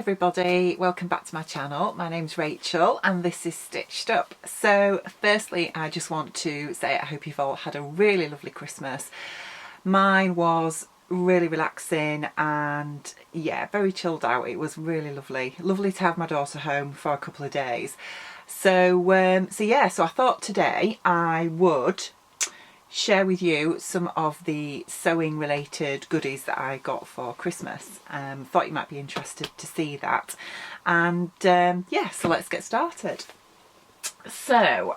everybody, welcome back to my channel. My name's Rachel and this is Stitched Up. So firstly I just want to say I hope you've all had a really lovely Christmas. Mine was really relaxing and yeah, very chilled out. It was really lovely. Lovely to have my daughter home for a couple of days. So I thought today I would share with you some of the sewing related goodies that I got for Christmas. Thought you might be interested to see that, and yeah, so let's get started. So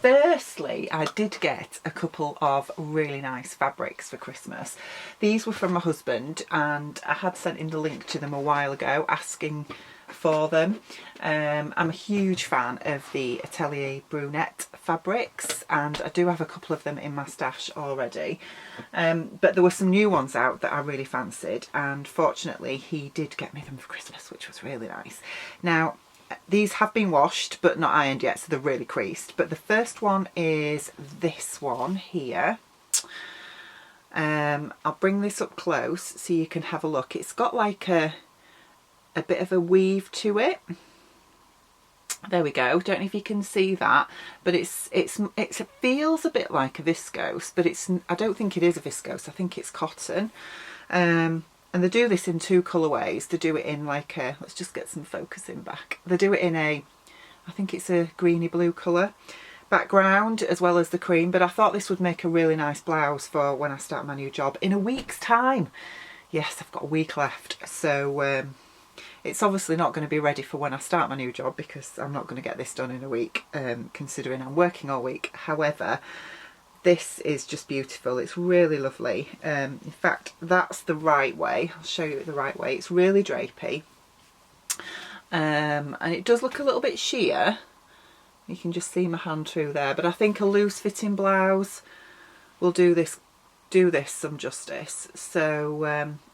firstly I did get a couple of really nice fabrics for Christmas. These were from my husband and I had sent him the link to them a while ago asking for them. I'm a huge fan of the Atelier Brunette fabrics and I do have a couple of them in my stash already, but there were some new ones out that I really fancied, and fortunately he did get me them for Christmas, which was really nice. Now these have been washed but not ironed yet, so they're really creased, but the first one is this one here. I'll bring this up close so you can have a look. It's got like a bit of a weave to it. There we go. Don't know if you can see that, but it feels a bit like a viscose, but I don't think it is a viscose. I think it's cotton. And they do this in two colourways. They do it in like a, let's just get some focusing back. They do it in I think it's a greeny blue colour background as well as the cream, but I thought this would make a really nice blouse for when I start my new job in a week's time. Yes, I've got a week left, so it's obviously not going to be ready for when I start my new job because I'm not going to get this done in a week, considering I'm working all week. However, this is just beautiful. It's really lovely. In fact, that's the right way. I'll show you it the right way. It's really drapey. And it does look a little bit sheer. You can just see my hand through there, but I think a loose fitting blouse will do this some justice. So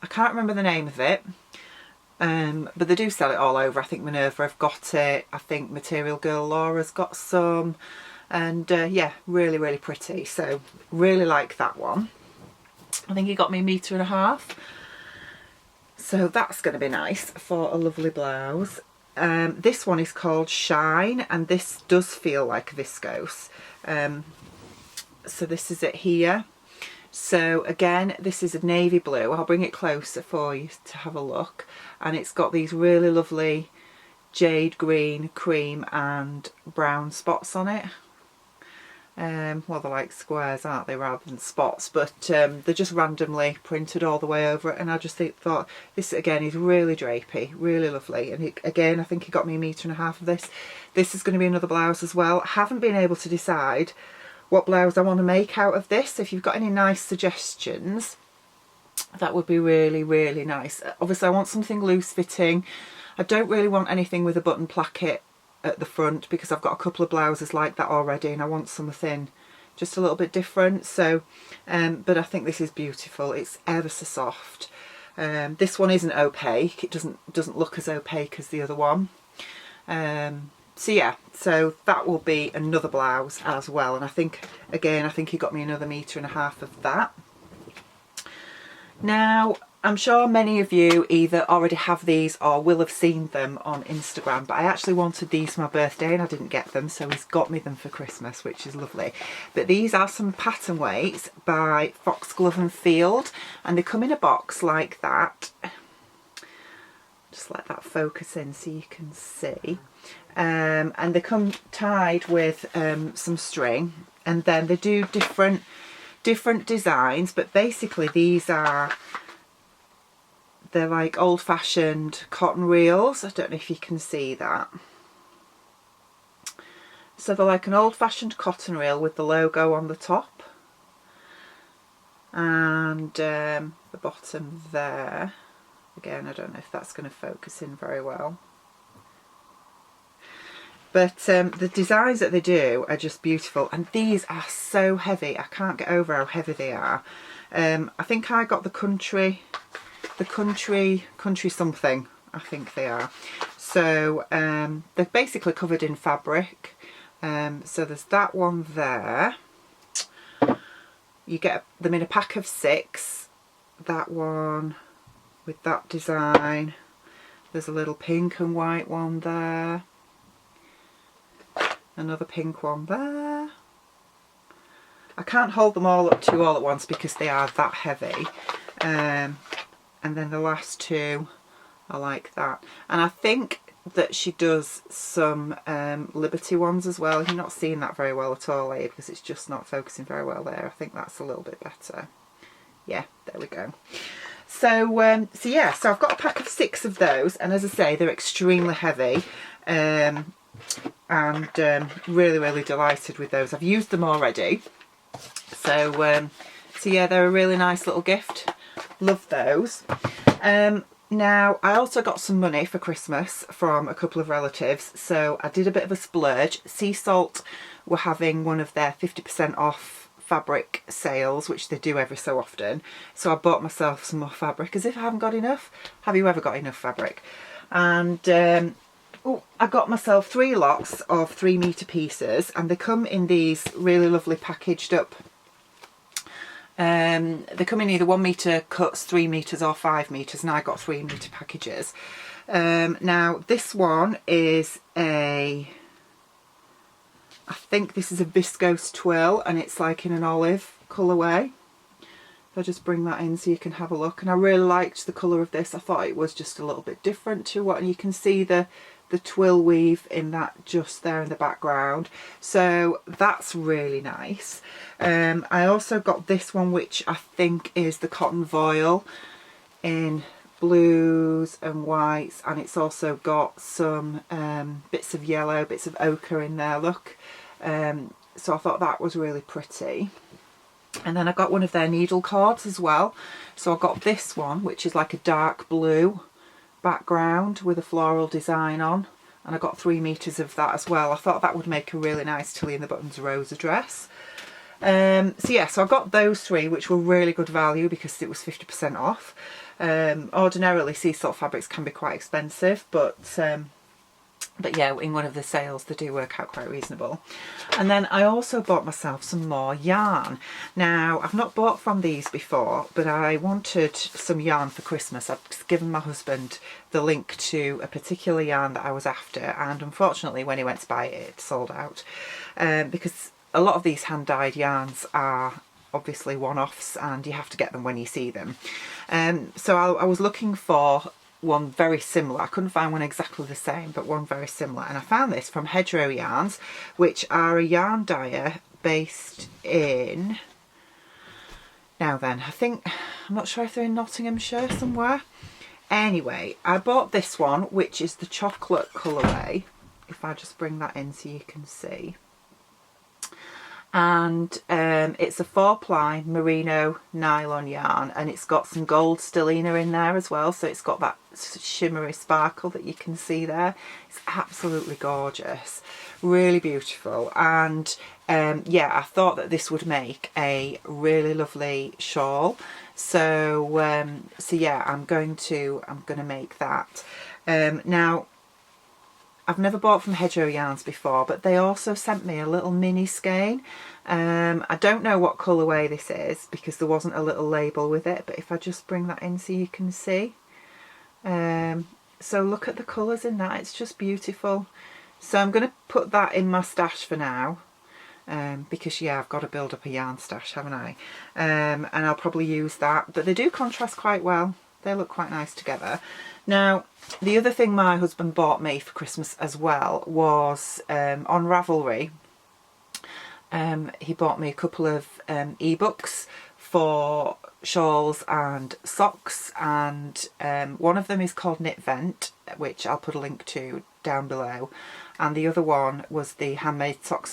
I can't remember the name of it. But they do sell it all over. I think Minerva have got it. I think Material Girl Laura's got some. And yeah, really, really pretty. So really like that one. I think he got me 1.5 meters. So that's going to be nice for a lovely blouse. This one is called Shine, and this does feel like viscose. So this is it here. So again, this is a navy blue. I'll bring it closer for you to have a look. And it's got these really lovely jade green, cream and brown spots on it. Well, they're like squares, aren't they, rather than spots, but they're just randomly printed all the way over it, and I just thought this again is really drapey, really lovely. And again, I think he got me 1.5 meters of this. This is going to be another blouse as well. I haven't been able to decide what blouse I want to make out of this. If you've got any nice suggestions, that would be really, really nice. Obviously I want something loose fitting. I don't really want anything with a button placket at the front because I've got a couple of blouses like that already, and I want something just a little bit different. So but I think this is beautiful. It's ever so soft. This one isn't opaque. It doesn't look as opaque as the other one. So yeah, so that will be another blouse as well, and I think he got me another 1.5 meters of that. Now I'm sure many of you either already have these or will have seen them on Instagram, but I actually wanted these for my birthday and I didn't get them, so he's got me them for Christmas, which is lovely. But these are some pattern weights by Foxglove and Field, and they come in a box like that. Just let that focus in so you can see. And they come tied with some string, and then they do different designs, but basically they're like old-fashioned cotton reels. I don't know if you can see that. So they're like an old-fashioned cotton reel with the logo on the top, and the bottom there. Again, I don't know if that's going to focus in very well. But the designs that they do are just beautiful, and these are so heavy. I can't get over how heavy they are. I think I got the country something, I think they are. So they're basically covered in fabric. So there's that one there. You get them in a pack of 6. That one with that design. There's a little pink and white one there. Another pink one there. I can't hold them all up to all at once because they are that heavy. And then the last two are like that. And I think that she does some Liberty ones as well. You're not seeing that very well at all, eh? Because it's just not focusing very well there. I think that's a little bit better. Yeah, there we go. So, so I've got a pack of 6 of those, and as I say, they're extremely heavy, and really, really delighted with those. I've used them already, so yeah, they're a really nice little gift. Love those. Now, I also got some money for Christmas from a couple of relatives, so I did a bit of a splurge. Sea Salt were having one of their 50% off fabric sales, which they do every so often, so I bought myself some more fabric, as if I haven't got enough. Have you ever got enough fabric? And I got myself 3 lots of 3 metre pieces, and they come in these really lovely packaged up. They come in either 1 metre cuts, 3 metres or 5 metres, and I got 3 metre packages. Now this one is I think this is a viscose twill, and it's like in an olive colourway. I'll just bring that in so you can have a look. And I really liked the colour of this. I thought it was just a little bit different to what, and you can see the twill weave in that just there in the background. So that's really nice. I also got this one, which I think is the cotton voile in blues and whites, and it's also got some bits of yellow, bits of ochre in there, look. So I thought that was really pretty. And then I got one of their needle cords as well. So I got this one, which is like a dark blue background with a floral design on, and I got 3 metres of that as well. I thought that would make a really nice Tilly and the Buttons Rosa dress. So I got those 3, which were really good value because it was 50% off. Ordinarily Sea Salt fabrics can be quite expensive, but yeah, in one of the sales they do work out quite reasonable. And then I also bought myself some more yarn. Now, I've not bought from these before, but I wanted some yarn for Christmas. I've given my husband the link to a particular yarn that I was after, and unfortunately when he went to buy it, it sold out. Because a lot of these hand-dyed yarns are obviously one-offs, and you have to get them when you see them. So I was looking for one very similar. I couldn't find one exactly the same, but one very similar, and I found this from Hedgerow Yarns, which are a yarn dyer based in, now then, I'm not sure if they're in Nottinghamshire somewhere. Anyway, I bought this one, which is the chocolate colourway, if I just bring that in so you can see. And it's a 4-ply merino nylon yarn, and it's got some gold stellina in there as well, so it's got that shimmery sparkle that you can see there. It's absolutely gorgeous, really beautiful, and yeah, I thought that this would make a really lovely shawl. So yeah, I'm going to make that. Now, I've never bought from Hedgerow Yarns before, but they also sent me a little mini skein. I don't know what colourway this is because there wasn't a little label with it, but if I just bring that in so you can see. So look at the colours in that, it's just beautiful. So I'm going to put that in my stash for now, because yeah, I've got to build up a yarn stash, haven't I? And I'll probably use that, but they do contrast quite well. They look quite nice together. Now, the other thing my husband bought me for Christmas as well was on Ravelry. He bought me a couple of ebooks for shawls and socks, and one of them is called Knitvent, which I'll put a link to down below, and the other one was the Handmade Sock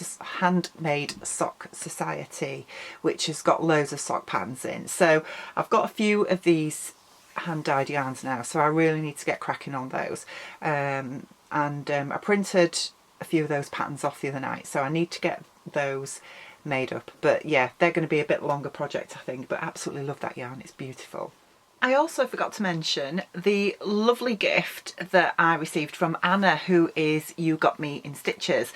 Society, which has got loads of sock patterns in. So I've got a few of these hand-dyed yarns now, so I really need to get cracking on those. I printed a few of those patterns off the other night, so I need to get those made up. But yeah, they're going to be a bit longer project, I think, but absolutely love that yarn, it's beautiful. I also forgot to mention the lovely gift that I received from Anna, who is You Got Me in Stitches.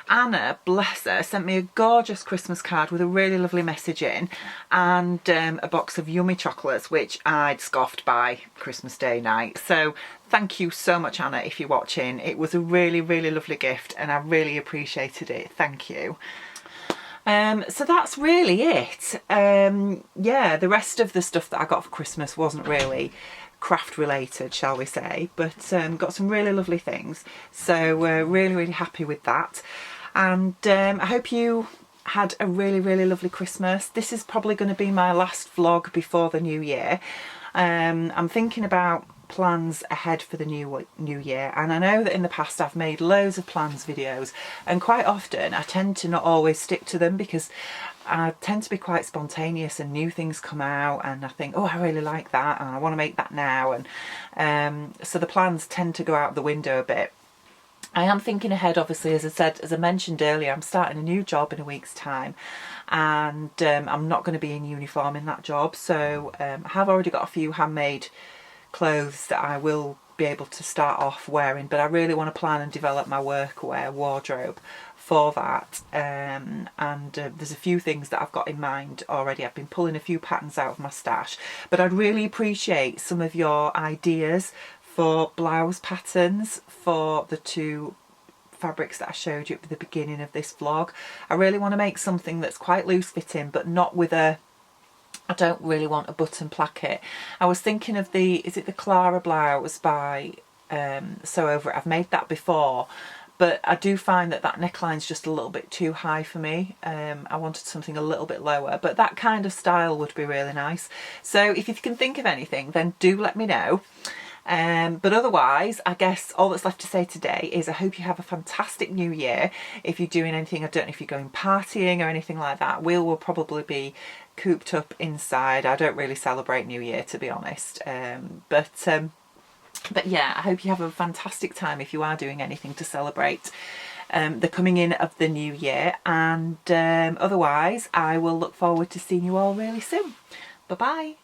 Anna, bless her, sent me a gorgeous Christmas card with a really lovely message in, and a box of yummy chocolates, which I'd scoffed by Christmas Day night. So thank you so much, Anna, if you're watching. It was a really, really lovely gift and I really appreciated it. Thank you. So that's really it. Yeah, the rest of the stuff that I got for Christmas wasn't really craft related, shall we say, but got some really lovely things. So really, really happy with that. And I hope you had a really, really lovely Christmas. This is probably going to be my last vlog before the new year. I'm thinking about plans ahead for the new year, and I know that in the past I've made loads of plans videos, and quite often I tend to not always stick to them because I tend to be quite spontaneous and new things come out and I think, oh, I really like that and I want to make that now, and so the plans tend to go out the window a bit. I am thinking ahead, obviously, as I mentioned earlier, I'm starting a new job in a week's time, and I'm not going to be in uniform in that job, so I have already got a few handmade clothes that I will be able to start off wearing, but I really want to plan and develop my workwear wardrobe for that, and there's a few things that I've got in mind already. I've been pulling a few patterns out of my stash, but I'd really appreciate some of your ideas for blouse patterns for the 2 fabrics that I showed you at the beginning of this vlog. I really want to make something that's quite loose fitting, but not with a, I don't really want a button placket. I was thinking of the, is it the Clara blouse by Sew Over It? I've made that before, but I do find that that neckline's just a little bit too high for me. I wanted something a little bit lower, but that kind of style would be really nice. So if you can think of anything, then do let me know. But otherwise, I guess all that's left to say today is I hope you have a fantastic new year. If you're doing anything, I don't know if you're going partying or anything like that, will probably be cooped up inside. I don't really celebrate New Year, to be honest, but yeah, I hope you have a fantastic time if you are doing anything to celebrate the coming in of the new year, and otherwise I will look forward to seeing you all really soon. Bye bye.